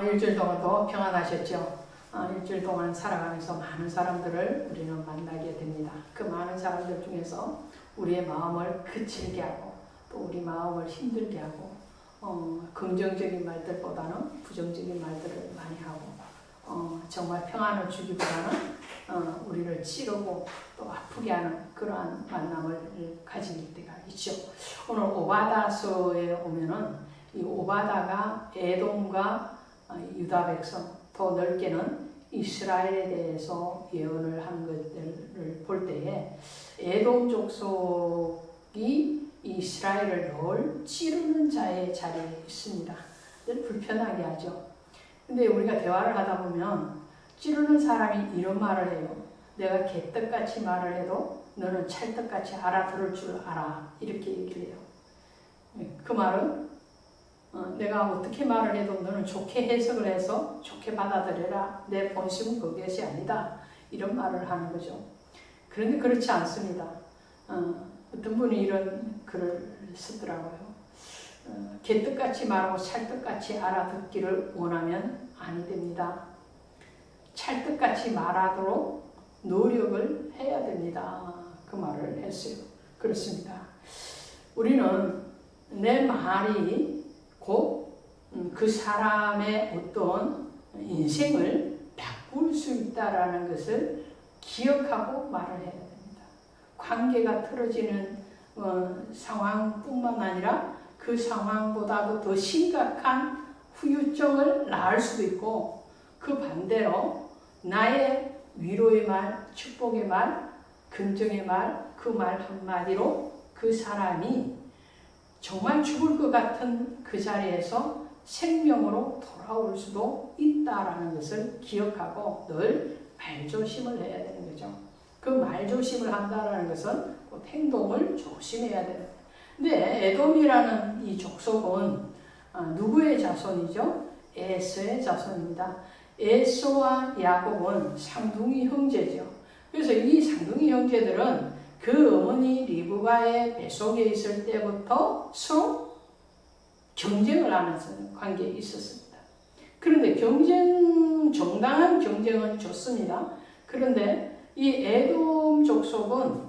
일주일 동안도 평안하셨죠? 일주일 동안 살아가면서 많은 사람들을 우리는 만나게 됩니다. 그 많은 사람들 중에서 우리의 마음을 그칠게 하고 또 우리 마음을 힘들게 하고 긍정적인 말들보다는 부정적인 말들을 많이 하고 정말 평안을 주기보다는 우리를 찌르고 또 아프게 하는 그러한 만남을 가질 때가 있죠. 오늘 오바다서에 오면은 이 오바다가 에돔과 유다 백성, 더 넓게는 이스라엘에 대해서 예언을 한 것들을 볼 때에 에돔 족속이 이스라엘을 늘 찌르는 자의 자리에 있습니다. 늘 불편하게 하죠. 근데 우리가 대화를 하다 보면 찌르는 사람이 이런 말을 해요. 내가 개떡같이 말을 해도 너는 찰떡같이 알아들을 줄 알아. 이렇게 얘기를 해요. 그 말은 내가 어떻게 말을 해도 너는 좋게 해석을 해서 좋게 받아들여라. 내 본심은 그것이 아니다. 이런 말을 하는 거죠. 그런데 그렇지 않습니다. 어떤 분이 이런 글을 쓰더라고요. 개떡같이 말하고 찰떡같이 알아듣기를 원하면 아니 됩니다. 찰떡같이 말하도록 노력을 해야 됩니다. 그 말을 했어요. 그렇습니다. 우리는 내 말이 곧 그 사람의 어떤 인생을 바꿀 수 있다라는 것을 기억하고 말을 해야 됩니다. 관계가 틀어지는 상황뿐만 아니라 그 상황보다도 더 심각한 후유증을 낳을 수도 있고 그 반대로 나의 위로의 말, 축복의 말, 긍정의 말, 그 말 한마디로 그 사람이 정말 죽을 것 같은 그 자리에서 생명으로 돌아올 수도 있다라는 것을 기억하고 늘 말조심을 해야 되는 거죠. 그 말조심을 한다는 것은 곧 행동을 조심해야 되는 거예요. 근데 에돔이라는 이 족속은 누구의 자손이죠? 에서의 자손입니다. 에서와 야곱은 쌍둥이 형제죠. 그래서 이 쌍둥이 형제들은 그 어머니 리브가의 뱃속에 있을 때부터 서로 경쟁을 하는 관계에 있었습니다. 그런데 정당한 경쟁은 좋습니다. 그런데 이 에돔 족속은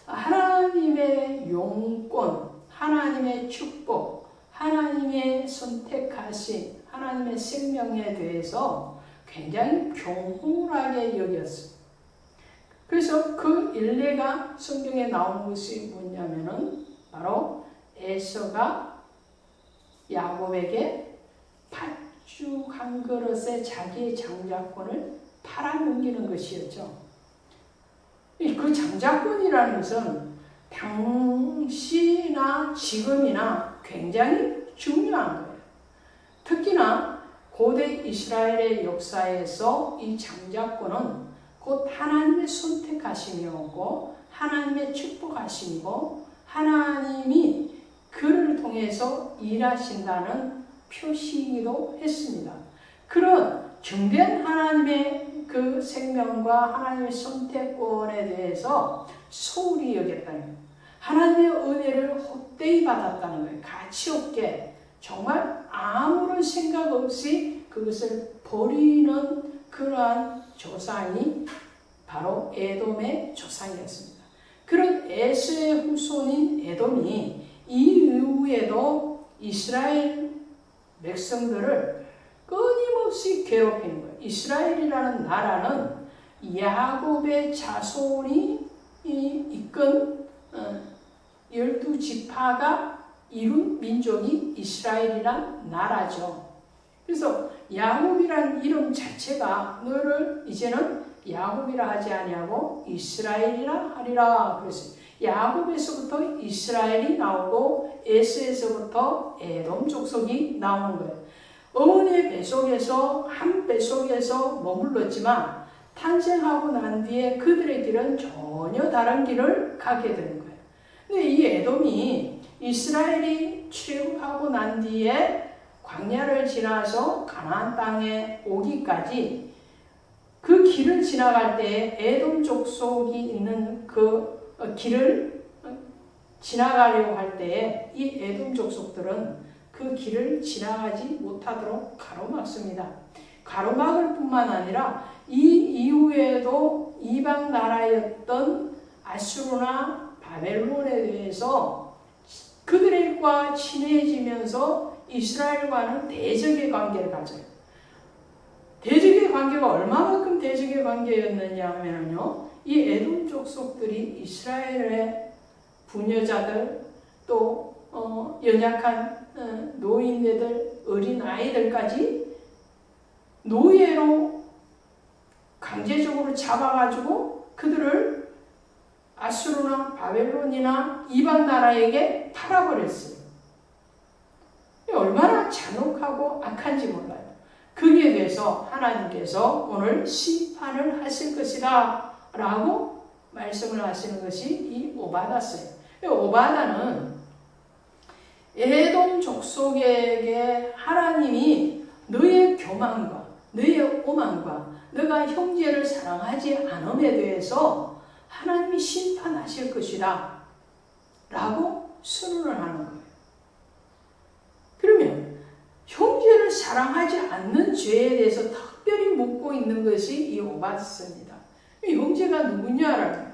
하나님의 용권, 하나님의 축복, 하나님의 선택하신 하나님의 생명에 대해서 굉장히 경홀하게 여겼습니다. 그래서 그 일례가 성경에 나온 것이 뭐냐면은 바로 에서가 야곱에게 팥죽 한 그릇에 자기의 장자권을 팔아넘기는 것이었죠. 그 장자권이라는 것은 당시나 지금이나 굉장히 중요한 거예요. 특히나 고대 이스라엘의 역사에서 이 장자권은 곧 하나님의 선택하심이었고 하나님의 축복하심이고 하나님이 그를 통해서 일하신다는 표시이기도 했습니다. 그런 정된 하나님의 그 생명과 하나님의 선택권에 대해서 소홀히 여겼다는 거예요. 하나님의 은혜를 헛되이 받았다는 거예요. 가치 없게 정말 아무런 생각 없이 그것을 버리는 그러한 조상이 바로 에돔의 조상이었습니다. 그런 에서의 후손인 에돔이 이후에도 이스라엘 백성들을 끊임없이 괴롭히는 거예요. 이스라엘이라는 나라는 야곱의 자손이 이끈 12지파가 이룬 민족이 이스라엘이란 나라죠. 그래서 야곱이란 이름 자체가 너를 이제는 야곱이라 하지 아니하고 이스라엘이라 하리라 그랬어요. 야곱에서부터 이스라엘이 나오고 에서에서부터 에돔 족속이 나오는 거예요. 어머니의 뱃속에서 한 뱃속에서 머물렀지만 탄생하고 난 뒤에 그들의 길은 전혀 다른 길을 가게 되는 거예요. 근데 이 에돔이 이스라엘이 출애굽하고 난 뒤에 광야를 지나서 가나안 땅에 오기까지 그 길을 지나갈 때에 에돔 족속이 있는 그 길을 지나가려고 할 때에 이 에돔 족속들은 그 길을 지나가지 못하도록 가로막습니다. 가로막을 뿐만 아니라 이 이후에도 이방 나라였던 아수르나 바벨론에 대해서 그들과 친해지면서 이스라엘과는 대적의 관계를 가져요. 대적의 관계가 얼마만큼 대적의 관계였느냐 하면요, 이 에돔 족속들이 이스라엘의 부녀자들, 또 연약한 노인네들, 어린 아이들까지 노예로 강제적으로 잡아가지고 그들을 아수르나 바벨론이나 이방 나라에게 팔아버렸어요. 얼마나 잔혹하고 악한지 몰라요. 거기에 대해서 하나님께서 오늘 심판을 하실 것이다 라고 말씀을 하시는 것이 이 오바다스예요. 오바다는 에돔 족속에게 하나님이 너의 교만과 너의 오만과 너가 형제를 사랑하지 않음에 대해서 하나님이 심판하실 것이다 라고 선언을 하는 거예요. 그러면 형제를 사랑하지 않는 죄에 대해서 특별히 묻고 있는 것이 이 오바다스입니다. 이 형제가 누구냐라는,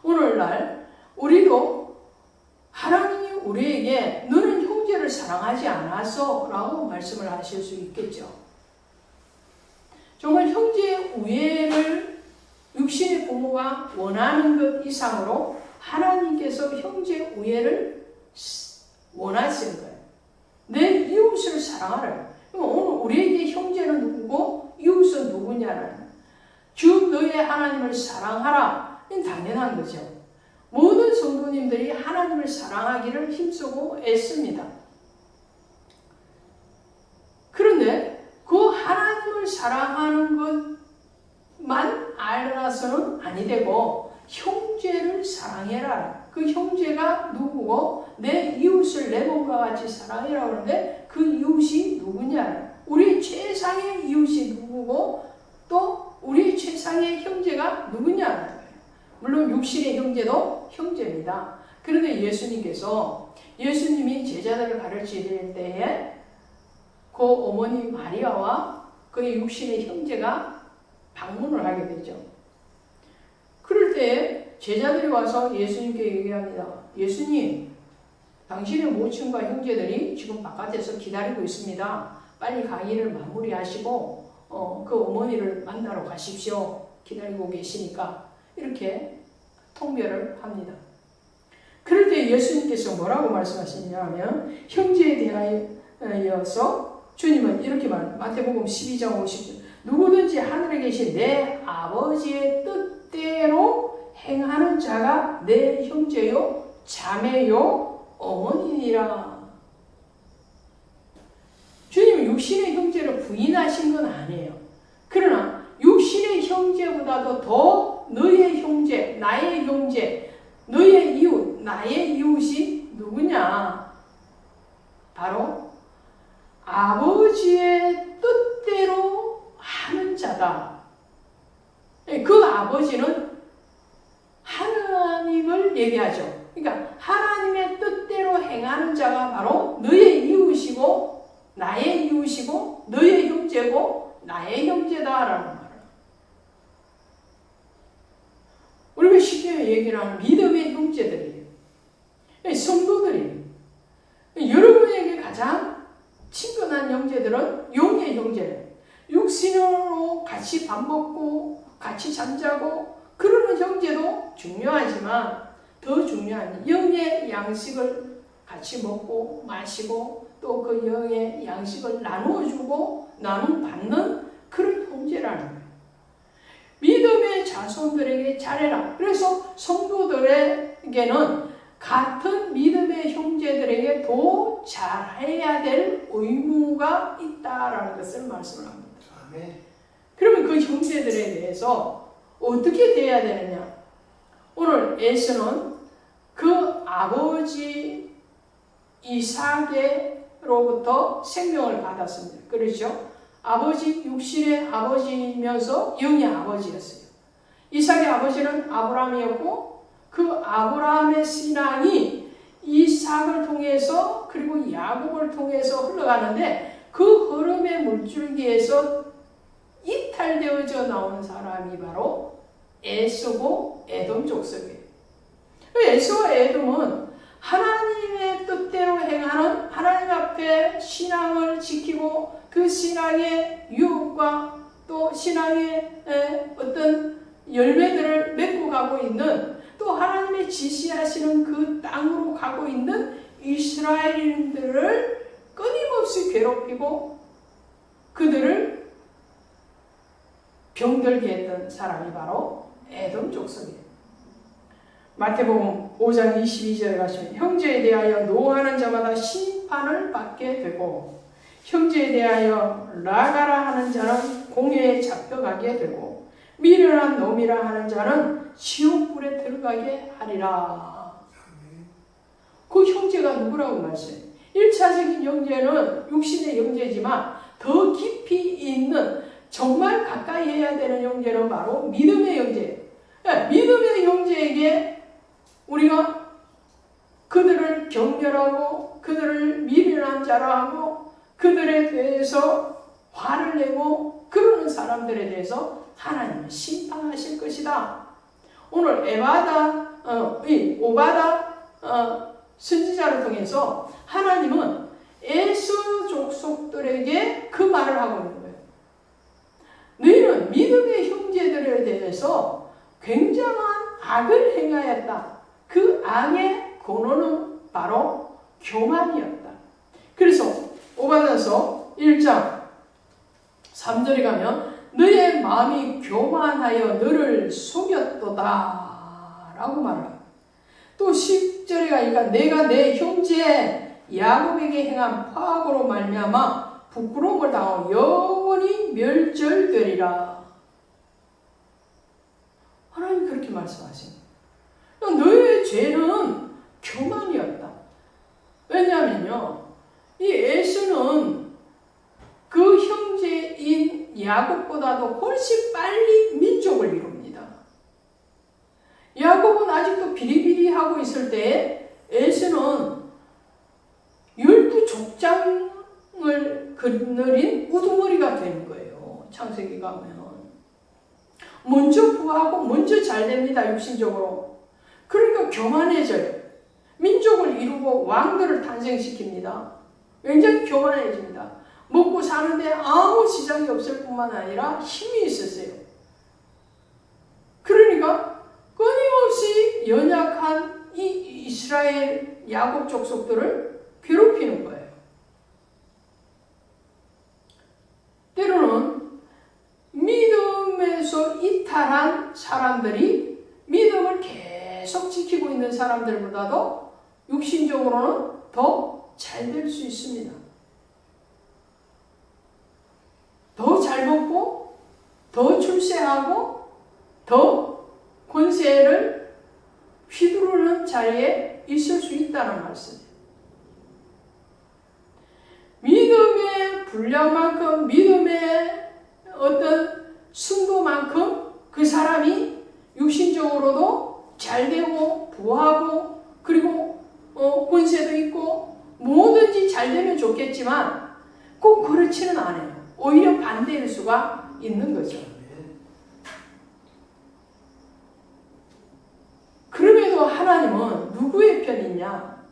오늘날 우리도 하나님이 우리에게 너는 형제를 사랑하지 않아서 라고 말씀을 하실 수 있겠죠. 정말 형제의 우애를 육신의 부모가 원하는 것 이상으로 하나님께서 형제의 우애를 원하시는 거예요. 내 이웃을 사랑하라. 오늘 우리에게 형제는 누구고 이웃은 누구냐라는, 주 너의 하나님을 사랑하라. 이건 당연한 거죠. 모든 성도님들이 하나님을 사랑하기를 힘쓰고 애씁니다. 그런데 그 하나님을 사랑하는 것만 알아서는 아니 되고 형제를 사랑해라. 그 형제가 누구고 내 이웃을 내 몸과 같이 사랑해라 그러는데 그 이웃이 누구냐? 우리 최상의 이웃이 누구고 또 우리 최상의 형제가 누구냐? 물론 육신의 형제도 형제입니다. 그런데 예수님이 제자들을 가르칠 때에 그 어머니 마리아와 그의 육신의 형제가 방문을 하게 되죠. 그럴 때 제자들이 와서 예수님께 얘기합니다. 예수님, 당신의 모친과 형제들이 지금 바깥에서 기다리고 있습니다. 빨리 강의를 마무리하시고 그 어머니를 만나러 가십시오. 기다리고 계시니까. 이렇게 통별을 합니다. 그럴 때 예수님께서 뭐라고 말씀하시냐 하면, 형제에 대하여서 주님은 이렇게 말합니다. 마태복음 12장 50절, 누구든지 하늘에 계신 내 아버지의 뜻대로 행하는 자가 내 형제요 자매요 어머니니라. 주님은 육신의 형제를 부인하신 건 아니에요. 그러나 육신의 형제보다도 더 너의 형제, 나의 형제, 너의 이웃, 나의 이웃이 누구냐? 바로 아버지의 뜻대로 하는 자다. 그 아버지는 하나님을 얘기하죠. 그러니까 하나님의 뜻대로 행하는 자가 바로 너의 이웃이고 나의 이웃이고 너의 형제고 나의 형제다라는 말이에요. 우리가 쉽게 얘기를 하는 믿음의 형제들이에요. 성도들이에요. 여러분에게 가장 친근한 형제들은 영의 형제예요. 육신으로 같이 밥 먹고 같이 잠자고 그러는 형제도 중요하지만 더 중요한 영의 양식을 같이 먹고 마시고 또 그 영의 양식을 나누어주고 나눔받는 그런 형제라는 거예요. 믿음의 자손들에게 잘해라. 그래서 성도들에게는 같은 믿음의 형제들에게 더 잘해야 될 의무가 있다라는 것을 말씀을 합니다. 아멘. 그러면 그 형제들에 대해서 어떻게 돼야 되느냐? 오늘 에서는 그 아버지 이삭으로부터 생명을 받았습니다. 그렇죠? 아버지, 육신의 아버지이면서 영의 아버지였어요. 이삭의 아버지는 아브라함이었고 그 아브라함의 신앙이 이삭을 통해서 그리고 야곱을 통해서 흘러가는데 그 흐름의 물줄기에서 이탈되어져 나온 사람이 바로 에서고 에돔 족속이에요. 에서와 에돔은 하나님의 뜻대로 행하는 하나님 앞에 신앙을 지키고 그 신앙의 유혹과 또 신앙의 어떤 열매들을 맺고 가고 있는 또 하나님의 지시하시는 그 땅으로 가고 있는 이스라엘인들을 끊임없이 괴롭히고 그들을 병들게 했던 사람이 바로 에돔 족속이에요. 마태복음 5장 22절에 가시면 형제에 대하여 노하는 자마다 심판을 받게 되고 형제에 대하여 나가라 하는 자는 공회에 잡혀가게 되고 미련한 놈이라 하는 자는 지옥불에 들어가게 하리라. 그 형제가 누구라고 말씀해요? 1차적인 형제는 육신의 형제지만 더 깊이 있는 정말 가까이 해야 되는 형제는 바로 믿음의 형제. 믿음의 형제에게 우리가 그들을 경멸하고 그들을 미련한 자라 하고 그들에 대해서 화를 내고 그러는 사람들에 대해서 하나님은 심판하실 것이다. 오늘 오바다 선지자를 통해서 하나님은 에서 족속들에게 그 말을 하고 있는 거예요. 너희는 믿음의 형제들에 대해서 굉장한 악을 행하였다. 그 악의 근원은 바로 교만이었다. 그래서 오바다서 1장 3절에 가면 너의 마음이 교만하여 너를 속였도다 라고 말합니다. 또 10절에 가니까 내가 내 형제 야곱에게 행한 파악으로 말미암아 부끄러움을 당하고 영원히 멸절되리라. 하나님 그렇게 말씀하십니다. 너의 죄는 교만이었다. 왜냐하면요, 이 에서는 그 형제인 야곱보다도 훨씬 빨리 민족을 이룹니다. 야곱은 아직도 비리비리하고 있을 때 에서는 12족장을 거느린 우두머리가 되는 거예요. 창세기 가면 먼저 부하고 먼저 잘 됩니다. 육신적으로. 그러니까 교만해져요. 민족을 이루고 왕들을 탄생시킵니다. 굉장히 교만해집니다. 먹고 사는데 아무 지장이 없을 뿐만 아니라 힘이 있었어요. 그러니까 끊임없이 연약한 이 이스라엘 야곱 족속들을 괴롭히는 거예요. 때로는 믿음에서 이탈한 사람들이 믿음을 계속 지키고 있는 사람들보다도 육신적으로는 더 잘 될 수 있습니다. 더 잘 먹고 더 출세하고 더 권세를 휘두르는 자리에 있을 수 있다는 말씀이에요. 믿음의 분량만큼 믿음의 어떤 순도만큼 그 사람이 육신적으로도 잘 되고 부하고 그리고 권세도 있고 뭐든지 잘 되면 좋겠지만 꼭 그렇지는 않아요. 오히려 반대일 수가 있는 거죠. 그럼에도 하나님은 누구의 편이냐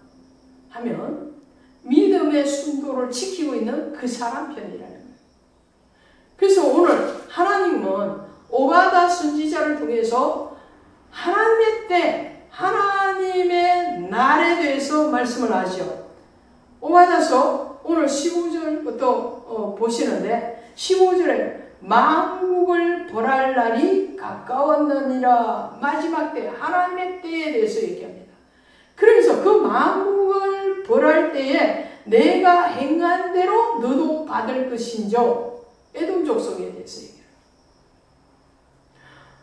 하면 믿음의 순도를 지키고 있는 그 사람 편이라는 거예요. 그래서 오늘 하나님은 오바다 선지자를 통해서 하나님의 때, 하나님의 날에 대해서 말씀을 하죠. 오바다서 오늘 15절부터 보시는데 15절에 만국을 벌할 날이 가까웠느니라. 마지막 때, 하나님의 때에 대해서 얘기합니다. 그래서 그 만국을 벌할 때에 내가 행한 대로 너도 받을 것인죠. 에돔 족속에 대해서 얘기해요.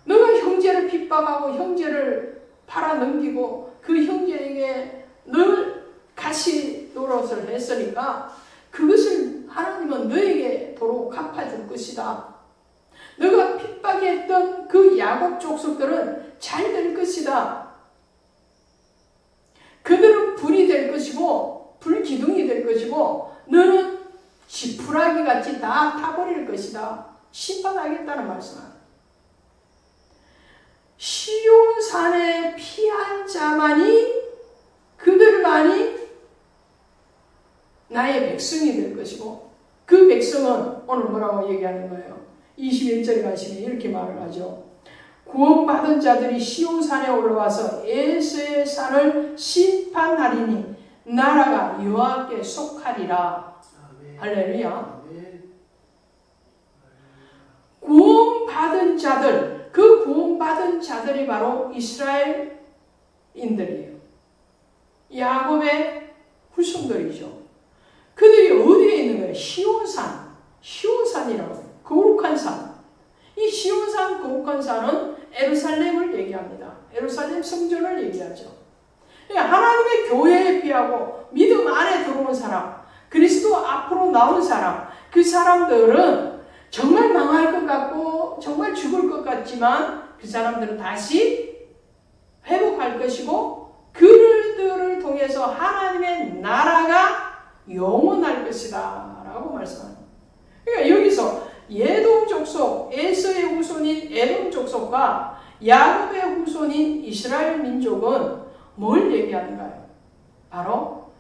너가 형제를 핍박하고 형제를 팔아넘기고 그 형제에게 늘 같이 노릇을 했으니까 그것을 하나님은 너에게 도로 갚아줄 것이다. 너가 핍박했던 그 야곱 족속들은 잘 될 것이다. 그들은 불이 될 것이고 불기둥이 될 것이고 너는 지푸라기 같이 다 타버릴 것이다. 심판하겠다는 말씀입니다. 시온산에 피한 자만이 그들만이 나의 백성이 될 것이고 그 백성은 오늘 뭐라고 얘기하는 거예요? 21절에 가시면 이렇게 말을 하죠. 구원받은 자들이 시온산에 올라와서 에서의 산을 심판하리니 나라가 여호와께 속하리라. 할렐루야. 구원받은 자들, 그 구원받은 자들이 바로 이스라엘인들이에요. 야곱의 후손들이죠. 그들이 어디에 있는 거예요? 시온산, 시온산이라고 거룩한 산. 이 시온산 거룩한 산은 예루살렘을 얘기합니다. 예루살렘 성전을 얘기하죠. 하나님의 교회에 비하고 믿음 안에 들어온 사람, 그리스도 앞으로 나온 사람, 그 사람들은 정말 망할 것 같고 정말 죽을 것 같지만 그 사람들은 다시 회복할 것이고 그들을 통해서 하나님의 나라가 영원할 것이다 라고 말씀합니다. 그러니까 여기서 예돔 족속, 에서의 후손인 에돔 족속과 야곱의 후손인 이스라엘 민족은 뭘 얘기하는가요? 바로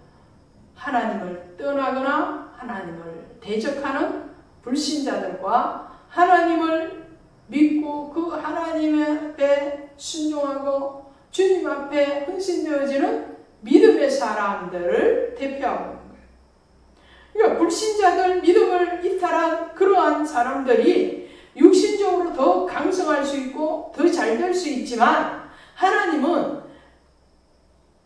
하나님을 떠나거나 하나님을 대적하는 불신자들과 하나님을 믿고 그 하나님 앞에 순종하고 주님 앞에 헌신되어지는 믿음의 사람들을 대표하고 있는 거예요. 그러니까 불신자들, 믿음을 이탈한 그러한 사람들이 육신적으로 더 강성할 수 있고 더 잘 될 수 있지만 하나님은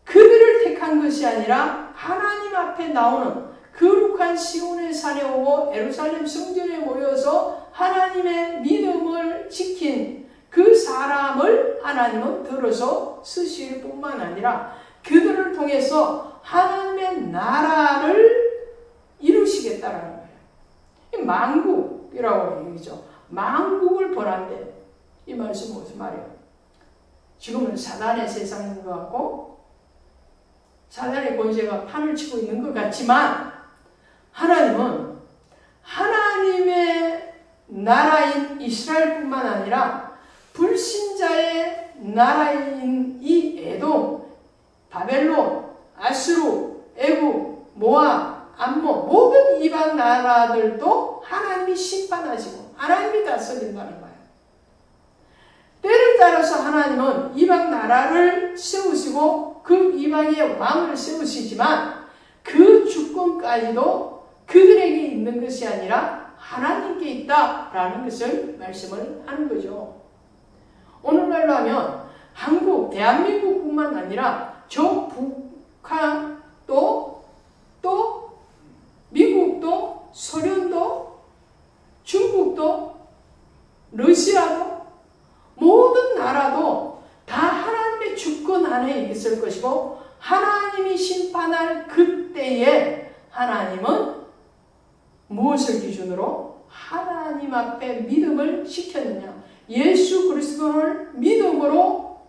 그들을 택한 것이 아니라 하나님 앞에 나오는 거룩한 시온의 산에 오고 예루살렘 성전에 모여서 하나님의 믿음을 지킨 그 사람을 하나님은 들어서 쓰실 뿐만 아니라 그들을 통해서 하나님의 나라를 이루시겠다라는 거예요. 만국이라고 얘기죠. 만국을 벌한대. 이 말씀은 무슨 말이에요? 지금은 사단의 세상인 것 같고 사단의 권세가 판을 치고 있는 것 같지만 하나님은 하나님의 나라인 이스라엘뿐만 아니라 불신자의 나라인 이 에돔, 바벨론, 아수르, 애굽, 모압, 암몬 모든 이방 나라들도 하나님이 심판하시고 하나님이 다스린다는 거예요. 때를 따라서 하나님은 이방 나라를 세우시고 그 이방의 왕을 세우시지만 그 주권까지도 그들에게 있는 것이 아니라 하나님께 있다라는 것을 말씀을 하는 거죠. 오늘날로 하면 한국, 대한민국뿐만 아니라 저 북한도 또 미국도 소련도 중국도 러시아도 모든 나라도 다 하나님의 주권 안에 있을 것이고 하나님이 심판할 그때에 하나님은 무엇을 기준으로 하나님 앞에 믿음을 지켰느냐, 예수 그리스도를 믿음으로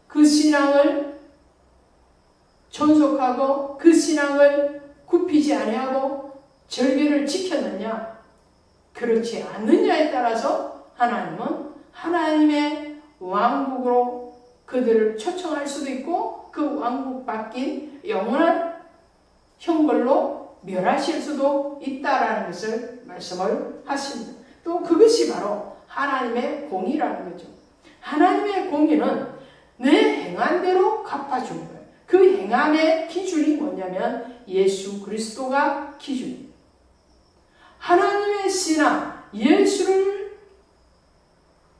그 신앙을 존속하고 그 신앙을 굽히지 아니하고 절개를 지켰느냐 그렇지 않느냐에 따라서 하나님은 하나님의 왕국으로 그들을 초청할 수도 있고 그 왕국 바뀐 영원한 형벌로 멸하실 수도 있다라는 것을 말씀을 하십니다. 또 그것이 바로 하나님의 공의라는 거죠. 하나님의 공의는 내 행한 대로 갚아주는 거예요. 그 행함의 기준이 뭐냐면 예수 그리스도가 기준이에요. 하나님의 신앙, 예수를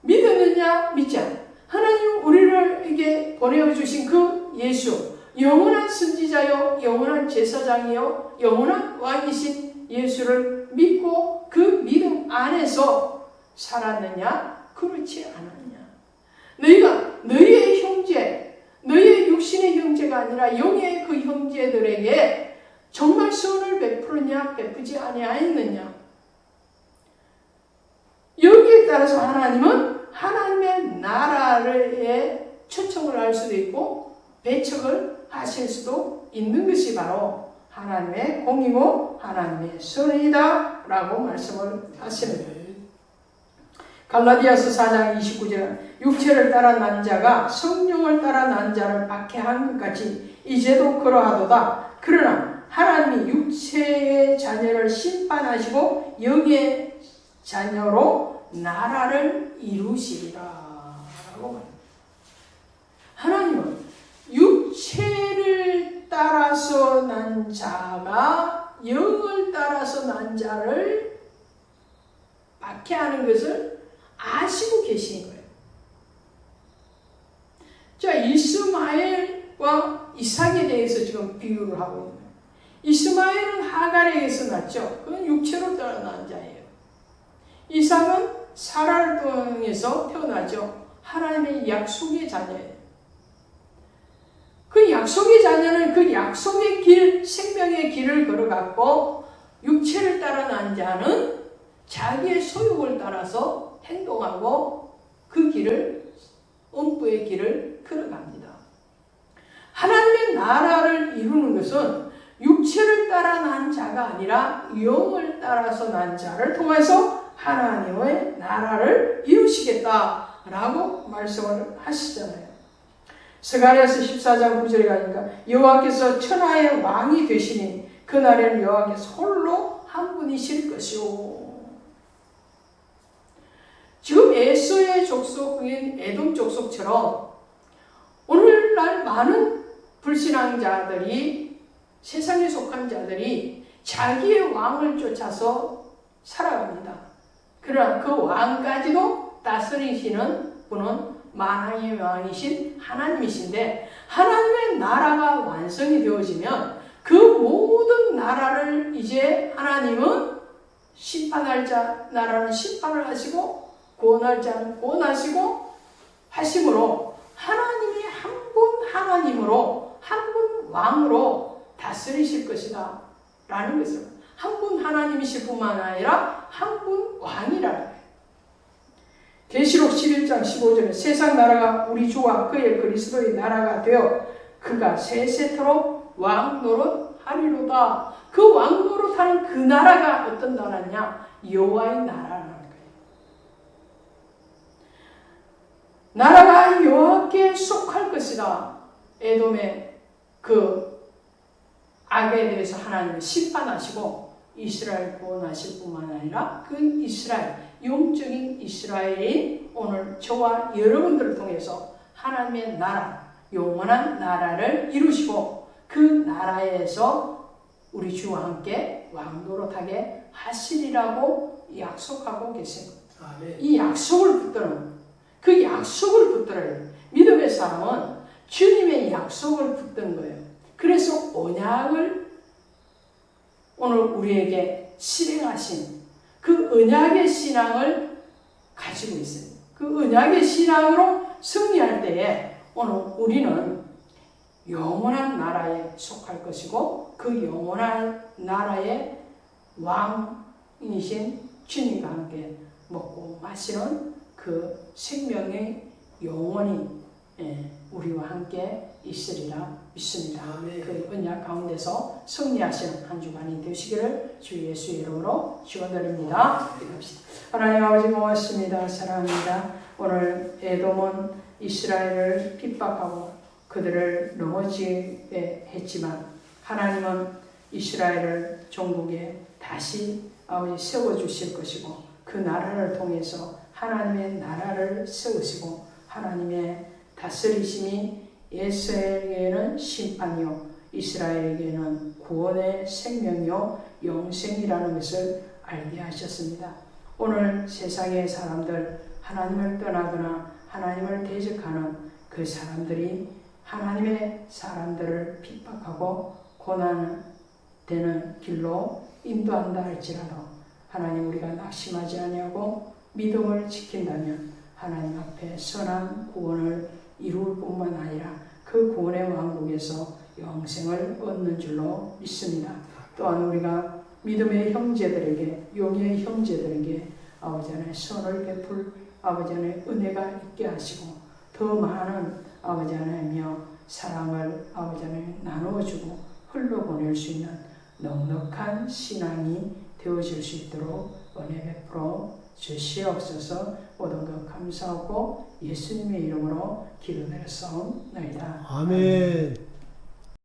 믿었느냐 믿지 않느냐. 하나님 우리를 보내주신 그 예수, 영원한 선지자요, 영원한 제사장이요, 영원한 왕이신 예수를 믿고 그 믿음 안에서 살았느냐? 그렇지 않았느냐? 너희가 너희의 형제, 너희의 육신의 형제가 아니라 영의 그 형제들에게 정말 선을 베풀느냐, 베푸지 아니하였느냐? 여기에 따라서 하나님은 하나님의 나라에 초청을 할 수도 있고 배척을 하실 수도 있는 것이 바로 하나님의 공이고 하나님의 선이다 라고 말씀을 하십니다. 갈라디아서 4장 29절 육체를 따라 난 자가 성령을 따라 난 자를 박해한 것 같이 이제도 그러하도다. 그러나 하나님이 육체의 자녀를 심판하시고 영의 자녀로 나라를 이루시리라 라고 말합니다. 하나님은 육체를 따라서 난 자가 영을 따라서 난 자를 박해하는 것을 아시고 계신 거예요. 자, 이스마엘과 이삭에 대해서 지금 비유를 하고 있는 거예요. 이스마엘은 하갈에게서 났죠. 그건 육체로 태어난 자예요. 이삭은 사라를 통해서 태어나죠. 하나님의 약속의 자녀예요. 그 약속의 자녀는 그 약속의 길, 생명의 길을 걸어갔고 육체를 따라 난 자는 자기의 소욕을 따라서 행동하고 그 길을, 음부의 길을 걸어갑니다. 하나님의 나라를 이루는 것은 육체를 따라 난 자가 아니라 영을 따라서 난 자를 통해서 하나님의 나라를 이루시겠다라고 말씀을 하시잖아요. 스가랴서 14장 9절에 가니까 여호와께서 천하의 왕이 되시니 그날에는 여호와께서 홀로 한 분이실 것이오. 지금 에서의 족속인 에돔 족속처럼 오늘날 많은 불신앙자들이, 세상에 속한 자들이 자기의 왕을 쫓아서 살아갑니다. 그러나 그 왕까지도 다스리시는 분은 만왕의 왕이신 하나님이신데, 하나님의 나라가 완성이 되어지면 그 모든 나라를 이제 하나님은 심판할 자 나라는 심판을 하시고 구원할 자는 구원하시고 하심으로 하나님이 한 분 하나님으로, 한 분 왕으로 다스리실 것이다 라는 것을, 한 분 하나님이실 뿐만 아니라 한 분 왕이라는 거예요. 계시록 11장 15절에 세상 나라가 우리 주와 그의 그리스도의 나라가 되어 그가 세세토록 왕 노릇하리로다. 그 왕 노릇하는 그 나라가 어떤 나라냐? 여호와의 나라라는 거예요. 나라가 여호와께 속할 것이다. 에돔의 그 악에 대해서 하나님은 심판하시고 이스라엘 구원하실 뿐만 아니라 그 이스라엘, 영적인 이스라엘인 오늘 저와 여러분들을 통해서 하나님의 나라, 영원한 나라를 이루시고 그 나라에서 우리 주와 함께 왕노릇하게 하시리라고 약속하고 계십니다. 이 약속을 붙드는, 그 약속을 붙들어야 돼요. 믿음의 사람은 주님의 약속을 붙드는 거예요. 그래서 언약을 오늘 우리에게 실행하신 그 언약의 신앙을 가지고 있어요. 그 언약의 신앙으로 승리할 때에 오늘 우리는 영원한 나라에 속할 것이고 그 영원한 나라의 왕이신 주님과 함께 먹고 마시는 그 생명의 영원히 우리와 함께 있으리라 믿습니다. 그 언약 가운데서 승리하시는 한 주간이 되시기를 주 예수의 이름으로 축원드립니다. 기도합시다. 하나님 아버지 고맙습니다. 사랑합니다. 오늘 에돔은 이스라엘을 핍박하고 그들을 넘어지게 했지만 하나님은 이스라엘을 종국에 다시 아버지 세워주실 것이고 그 나라를 통해서 하나님의 나라를 세우시고 하나님의 다스리심이 에서에게는 심판이요 이스라엘에게는 구원의 생명이요 영생이라는 것을 알게 하셨습니다. 오늘 세상의 사람들, 하나님을 떠나거나 하나님을 대적하는 그 사람들이 하나님의 사람들을 핍박하고 고난되는 길로 인도한다 할지라도 하나님 우리가 낙심하지 아니하고 믿음을 지킨다면 하나님 앞에 선한 구원을 이룰 뿐만 아니라 그 구원의 왕국에서 영생을 얻는 줄로 믿습니다. 또한 우리가 믿음의 형제들에게, 용의 형제들에게 아버지 안에 선을 베풀 아버지 안에 은혜가 있게 하시고 더 많은 아버지 하나님이여 사랑을 아버지 하나님 나누어주고 흘러보낼 수 있는 넉넉한 신앙이 되어질 수 있도록 은혜 베풀어 주시옵소서. 모든 것 감사하고 예수님의 이름으로 기도드렸사옵나이다. 아멘.